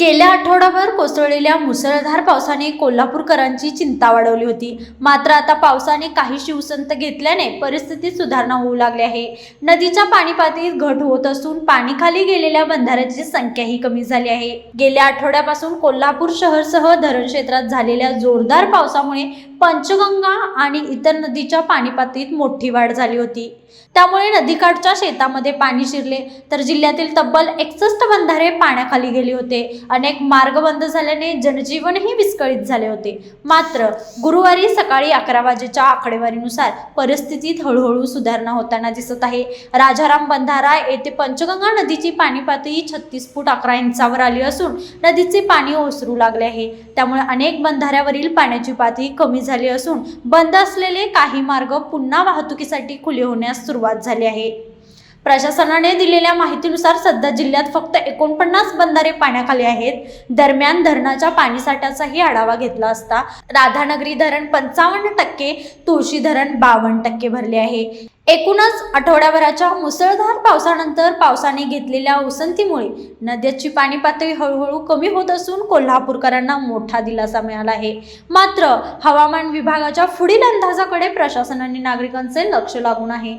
गेल्या आठवडाभर कोसळलेल्या मुसळधार पावसाने कोल्हापूरकरांची चिंता वाढवली होती। मात्र आता पावसाने काहीशी उसंत घेतल्याने परिस्थितीत सुधारणा होऊ लागली आहे। नदीच्या पाणी पातळीत घट होत असून पाणी खाली गेलेल्या बंधाऱ्याची संख्याही कमी झाली आहे। गेल्या आठवड्यापासून कोल्हापूर शहरसह धरण क्षेत्रात झालेल्या जोरदार पावसामुळे पंचगंगा आणि इतर नदीच्या पाणी पातळीत मोठी वाढ झाली होती। त्यामुळे नदीकाठच्या शेतामध्ये पाणी शिरले तर जिल्ह्यातील तब्बल 61 बंधारे पाण्याखाली गेले होते। अनेक मार्ग बंद झाल्याने जनजीवनही विस्कळीत झाले होते। मात्र गुरुवारी सकाळी 11 वाजेच्या आकडेवारीनुसार परिस्थितीत हळूहळू सुधारणा होताना दिसत आहे। राजाराम बंधारा येथे पंचगंगा नदीची पाणी पातळी 36 फूट 11 इंचावर आली असून नदीचे पाणी ओसरू लागले आहे। त्यामुळे अनेक बंधाऱ्यावरील पाण्याची पातळी कमी झाली असून बंद असलेले काही मार्ग पुन्हा वाहतुकीसाठी खुले होण्यास सुरुवात झाली आहे। प्रशासनाने दिलेल्या माहितीनुसार सध्या जिल्ह्यात फक्त 49 बंधारे पाण्याखाली आहेत। दरम्यान धरणाच्या पाणीसाठ्याचाही आढावा घेतला असता राधानगरी धरण 55%, तुळशी धरण 52% भरले आहे। एकूणच आठवड्याभराच्या मुसळधार पावसानंतर पावसाने घेतलेल्या उसंतीमुळे नद्याची पाणी पातळी हळूहळू कमी होत असून कोल्हापूरकरांना मोठा दिलासा मिळाला आहे। मात्र हवामान विभागाच्या पुढील अंदाजाकडे प्रशासनाने नागरिकांचे लक्ष लागून आहे।